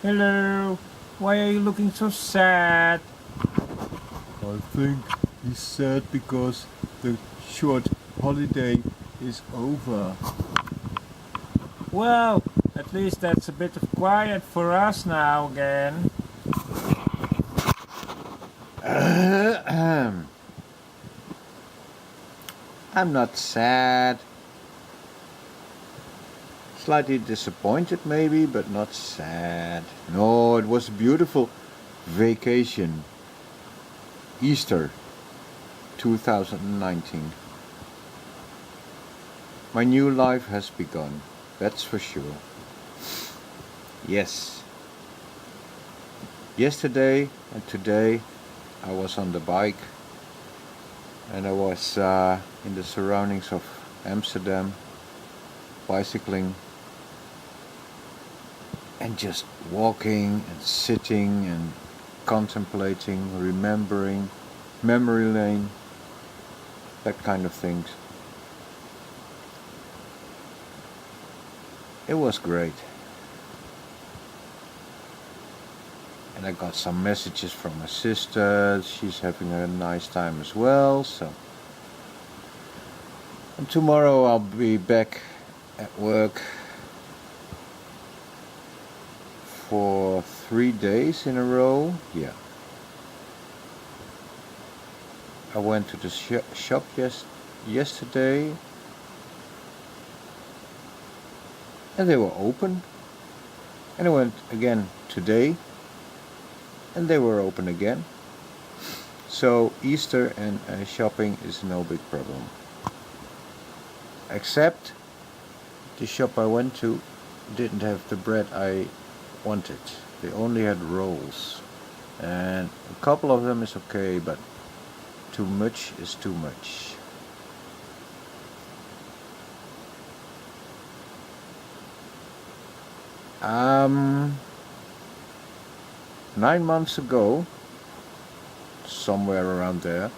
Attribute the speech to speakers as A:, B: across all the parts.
A: Hello. Why are you looking so sad?
B: I think he's sad because the short holiday is over.
A: Well, at least that's a bit of quiet for us now again.
B: I'm not sad. Slightly disappointed maybe, but not sad. No, it was a beautiful vacation. Easter 2019. My new life has begun. That's for sure. Yes. Yesterday and today I was on the bike and I was in the surroundings of Amsterdam, bicycling and just walking and sitting and contemplating, remembering, memory lane, that kind of things. It was great. And I got some messages from my sister. She's having a nice time as well. And tomorrow I'll be back at work for 3 days in a row. Yeah. I went to the shop yesterday. And they were open. And I went again today. And they were open again. So Easter and shopping is no big problem. Except the shop I went to didn't have the bread I wanted. They only had rolls. And a couple of them is okay, but too much is too much. Um, 9 months ago, somewhere around there,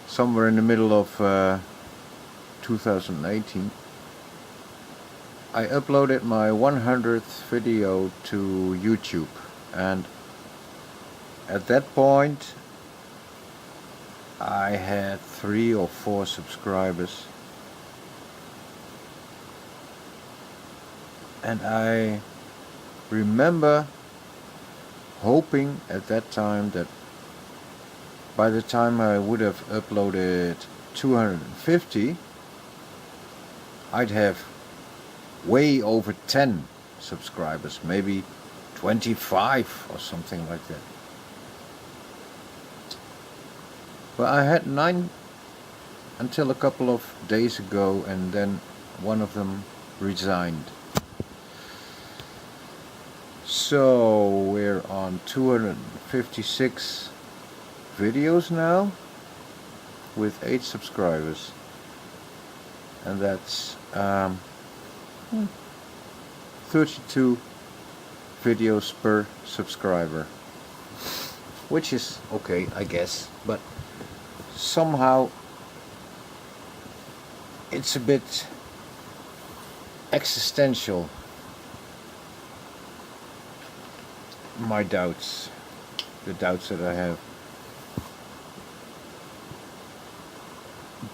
B: somewhere in the middle of 2018, I uploaded my 100th video to YouTube, and at that point I had 3 or 4 subscribers. And I remember hoping at that time that by the time I would have uploaded 250, I'd have way over 10 subscribers, maybe 25 or something like that. But I had 9 until a couple of days ago, and then one of them resigned. So we're on 256 videos now with 8 subscribers, and that's 32 videos per subscriber, which is okay, I guess, but somehow it's a bit existential. My doubts, the doubts that I have.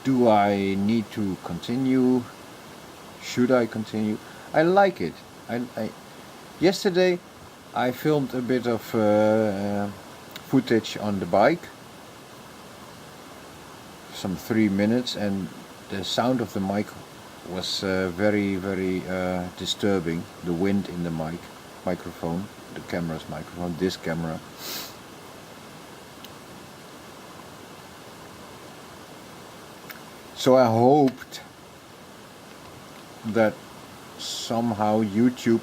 B: Do I need to continue? Should I continue? I like it. Yesterday I filmed a bit of footage on the bike, some 3 minutes, and the sound of the mic was very disturbing. The wind in the microphone. The camera's microphone, this camera. So I hoped that somehow YouTube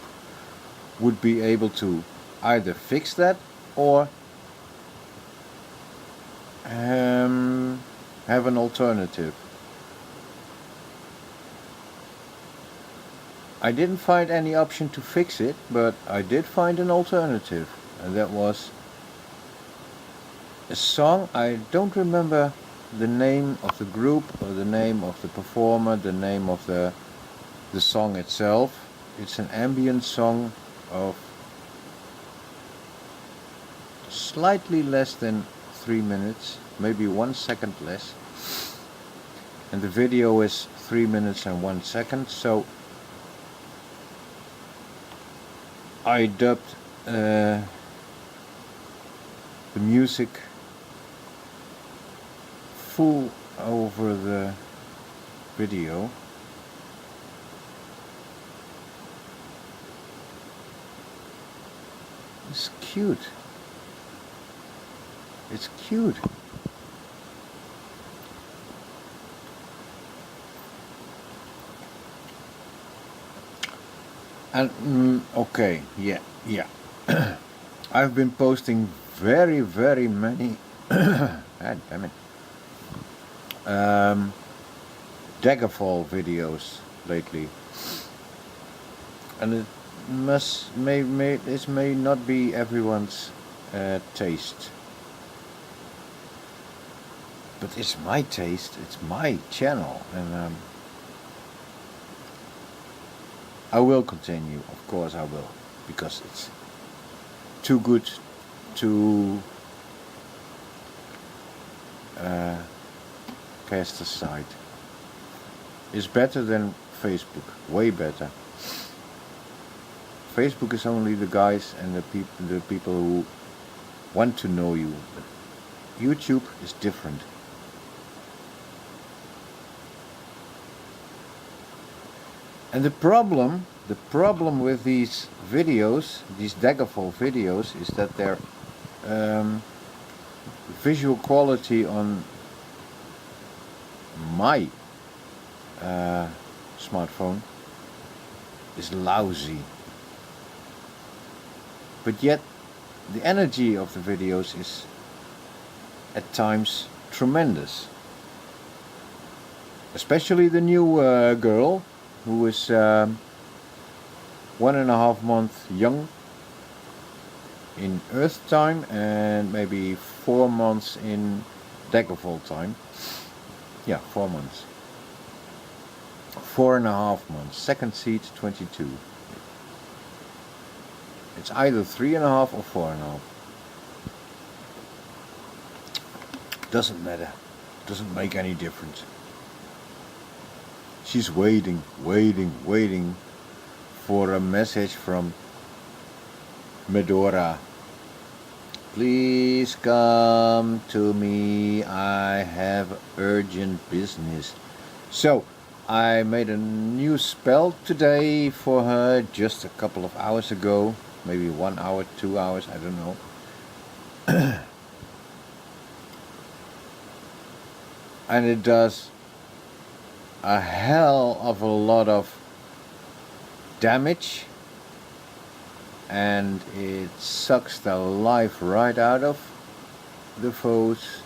B: would be able to either fix that or have an alternative. I didn't find any option to fix it, but I did find an alternative, and that was a song. I don't remember the name of the group or the name of the performer, the name of the the song itself. It's an ambient song of slightly less than 3 minutes, maybe 1 second less, and the video is 3 minutes and 1 second. So I dubbed the music full over the video. It's cute. It's cute. And okay, yeah. I've been posting very many God damn it, Daggerfall videos lately, and it may not be everyone's taste, but it's my taste. It's my channel, and I will continue. Of course I will, because it's too good to cast aside. It's better than Facebook, way better. Facebook is only the guys and the people who want to know you. But YouTube is different. And the problem with these videos, these Daggerfall videos, is that their visual quality on my smartphone is lousy. But yet the energy of the videos is at times tremendous. Especially the new girl, who is 1.5 months young in Earth time and maybe 4 months in Daggerfall time. Yeah, 4 months. 4.5 months. Second seed 22. It's either 3.5 or 4.5. Doesn't matter. Doesn't make any difference. She's waiting for a message from Medora. Please come to me, I have urgent business. So I made a new spell today for her just a couple of hours ago, maybe 1 hour, 2 hours, I don't know. And it does a hell of a lot of damage, and it sucks the life right out of the foes,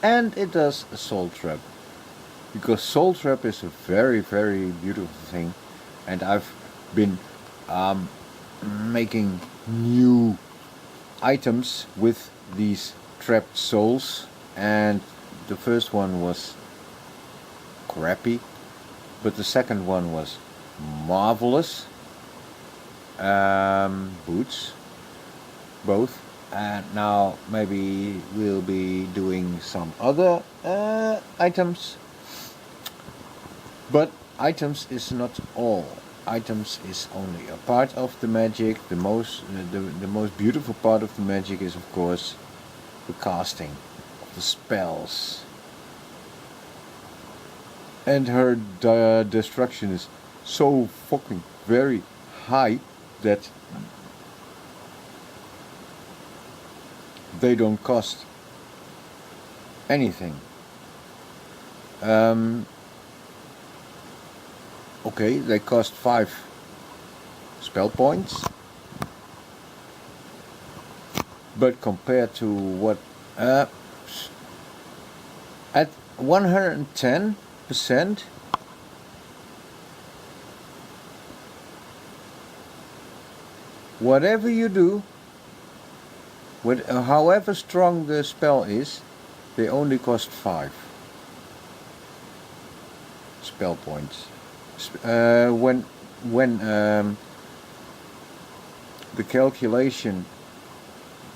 B: and it does a soul trap, because soul trap is a very beautiful thing, and I've been making new items with these trapped souls, and the first one was crappy, but the second one was marvelous. Boots, both, and now maybe we'll be doing some other items, but items is not all. Items is only a part of the magic. The most beautiful part of the magic is, of course, the casting of the spells. And her destruction is so fucking very high that they don't cost anything. Okay, they cost 5 spell points, but compared to what at 110%, whatever you do, however strong the spell is, they only cost 5 spell points. when the calculation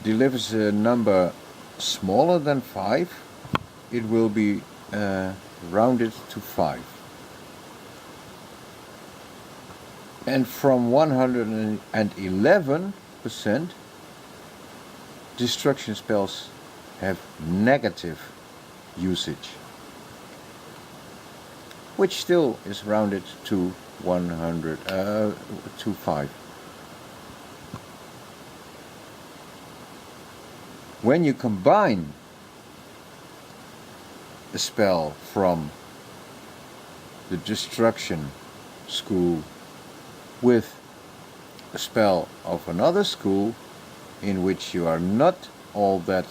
B: delivers a number smaller than 5, it will be rounded to 5. And from 111%, destruction spells have negative usage, which still is rounded to 5. When you combine a spell from the destruction school with a spell of another school in which you are not all that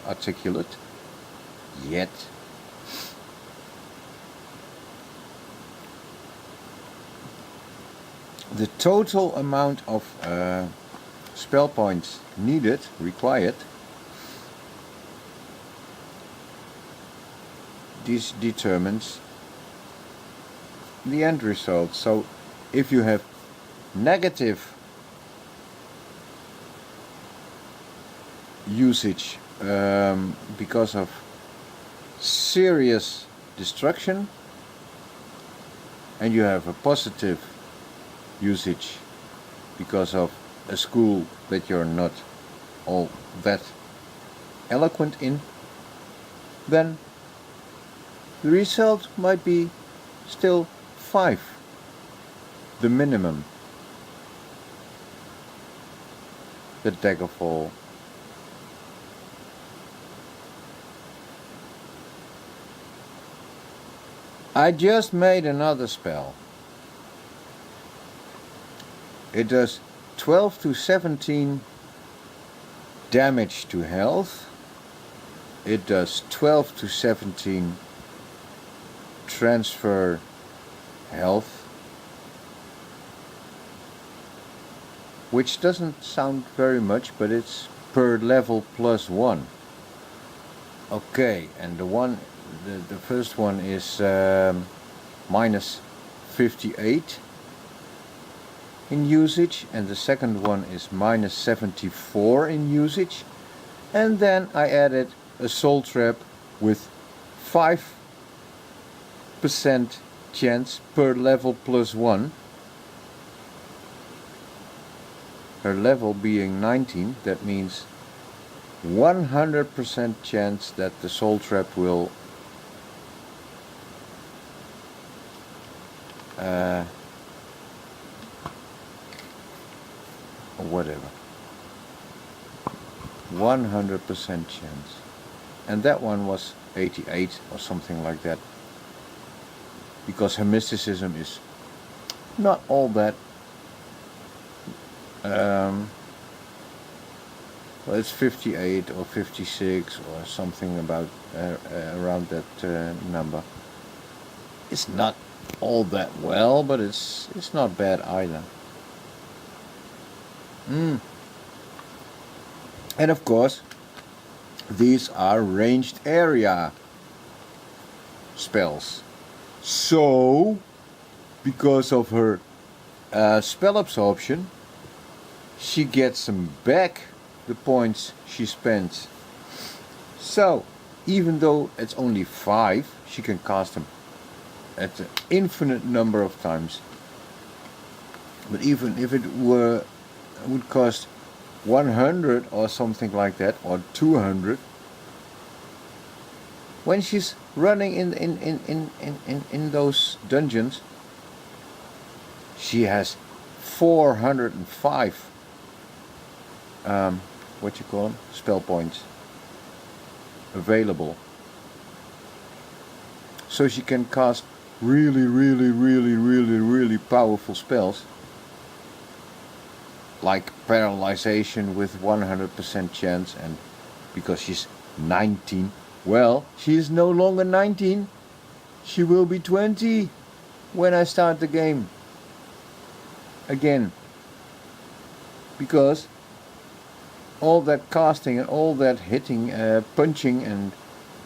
B: articulate yet, the total amount of spell points required, this determines the end result. So if you have negative usage because of serious destruction, and you have a positive usage because of a school that you're not all that eloquent in, then the result might be still 5, the minimum. The Daggerfall. I just made another spell. It does 12 to 17 damage to health. It does 12 to 17 transfer health, which doesn't sound very much, but it's per level +1. Okay, and the first one is minus 58 in usage, and the second one is minus 74 in usage, and then I added a soul trap with 5% chance per level +1. Her level being 19, that means 100% chance that the soul trap will whatever, 100% chance, and that one was 88 or something like that, because her mysticism is not all that well, it's 58 or 56 or something about around that number. It's not all that well, but it's not bad either. And of course, these are ranged area spells. So, because of her spell absorption, she gets them back, the points she spent. So, even though it's only 5, she can cast them at an infinite number of times. But even if it would cost 100 or something like that, or 200, when she's running in those dungeons, she has 405 spell points available, so she can cast really powerful spells like paralyzation with 100% chance. And because she's 19, well, she is no longer 19, she will be 20 when I start the game again, because all that casting and all that hitting, punching and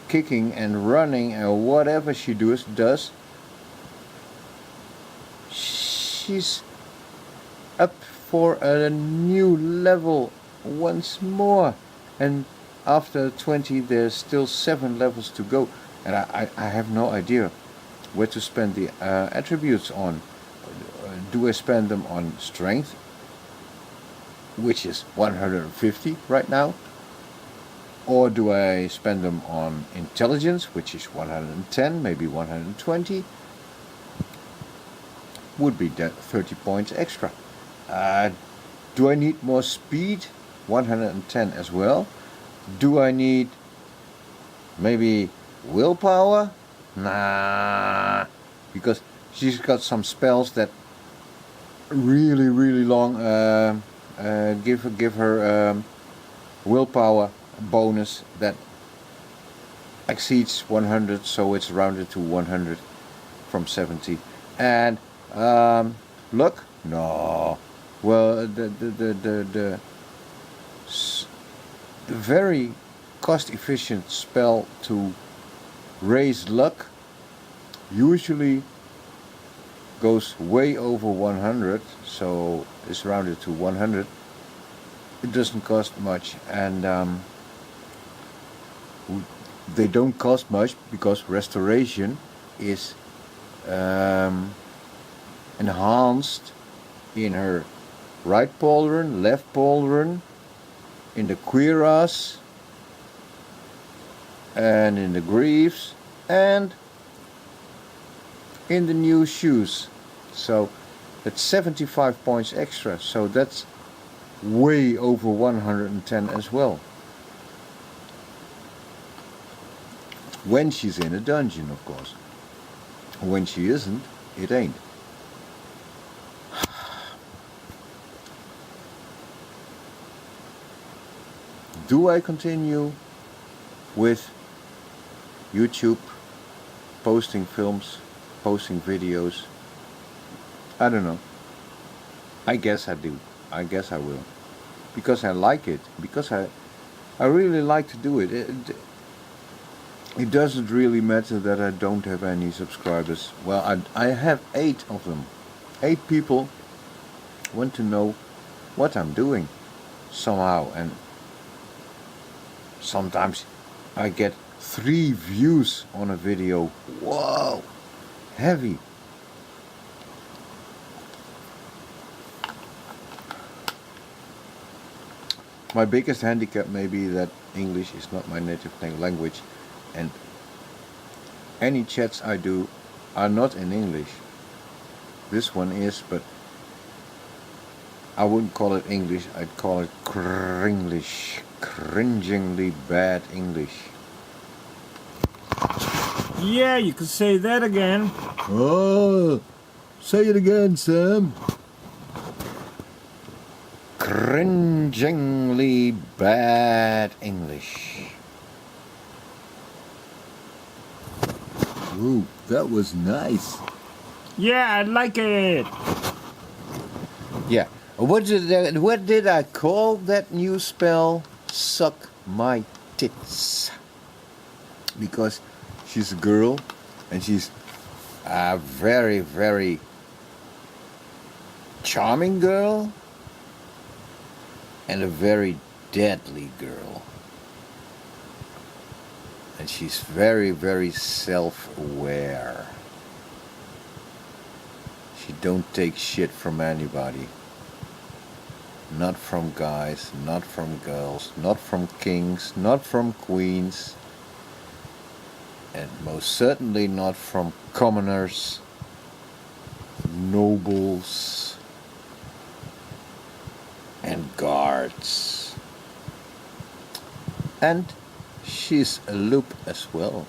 B: kicking and running and whatever she does she's up for a new level once more, and after 20 there's still 7 levels to go, and I have no idea where to spend the attributes on. Do I spend them on strength, which is 150 right now, or do I spend them on intelligence, which is 110, maybe 120? Would be that 30 points extra. Do I need more speed? 110 as well. Do I need maybe willpower? Nah, because she's got some spells that really long give her willpower bonus that exceeds 100, so it's rounded to 100 from 70. And luck? No. Well, the very cost-efficient spell to raise luck usually goes way over 100, so it's rounded to 100. It doesn't cost much, and they don't cost much because restoration is enhanced in her right pauldron, left pauldron, in the cuirass, and in the greaves, and in the new shoes. So that's 75 points extra, so that's way over 110 as well. When she's in a dungeon, of course. When she isn't, it ain't. Do I continue with YouTube, posting films, posting videos? I don't know. I guess I do. I guess I will. Because I like it. Because I really like to do it. It doesn't really matter that I don't have any subscribers. Well, I have 8 of them. 8 people want to know what I'm doing somehow. And sometimes I get 3 views on a video. Whoa! Heavy. My biggest handicap may be that English is not my native language, and any chats I do are not in English. This one is, but I wouldn't call it English, I'd call it CRINGlish. Cringingly bad English.
A: Yeah, you can say that again.
B: Oh, say it again, Sam. Cringingly bad English. Ooh, that was nice.
A: Yeah, I like it.
B: Yeah. What did I call that new spell? Suck my tits. Because she's a girl and she's a very charming girl and a very deadly girl. And she's very self-aware. She don't take shit from anybody. Not from guys, not from girls, not from kings, not from queens, and most certainly not from commoners, nobles, and guards. And she's a loop as well.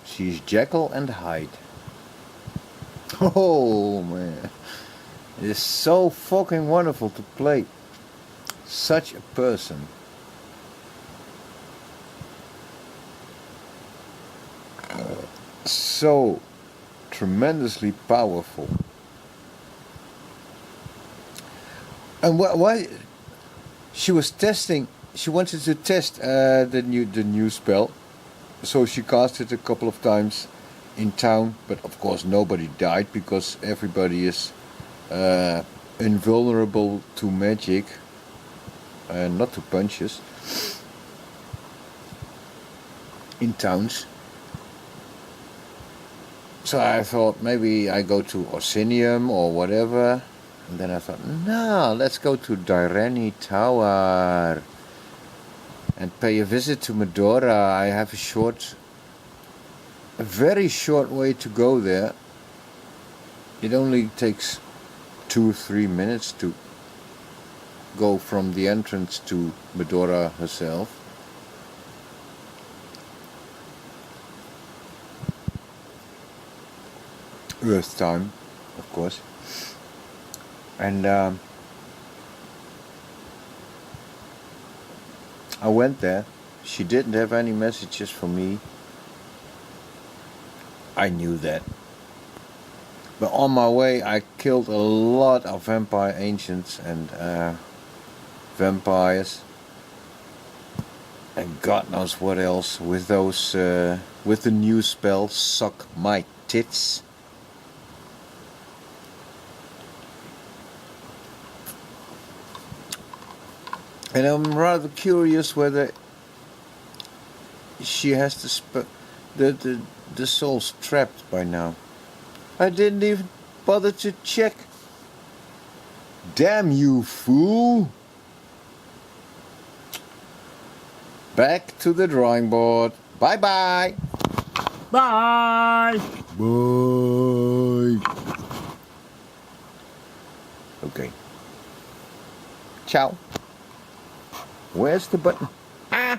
B: She's Jekyll and Hyde. Oh man, it is so fucking wonderful to play such a person. So tremendously powerful. And why she was testing? She wanted to test the new spell, so she cast it a couple of times, in town, but of course nobody died because everybody is invulnerable to magic and not to punches in towns. So I thought maybe I go to Orsinium or whatever, and then I thought, no, let's go to Direni Tower and pay a visit to Medora. I have a very short way to go there. It only takes 2 or 3 minutes to go from the entrance to Medora herself. Earth time, of course. And I went there. She didn't have any messages for me. I knew that. But on my way I killed a lot of vampire ancients and vampires. And God knows what else with those with the new spell Suck My Tits. And I'm rather curious whether she has the souls trapped by now. I didn't even bother to check. Damn you, fool! Back to the drawing board. Bye bye.
A: Bye!
B: Bye. Okay. Ciao. Where's the button? Ah!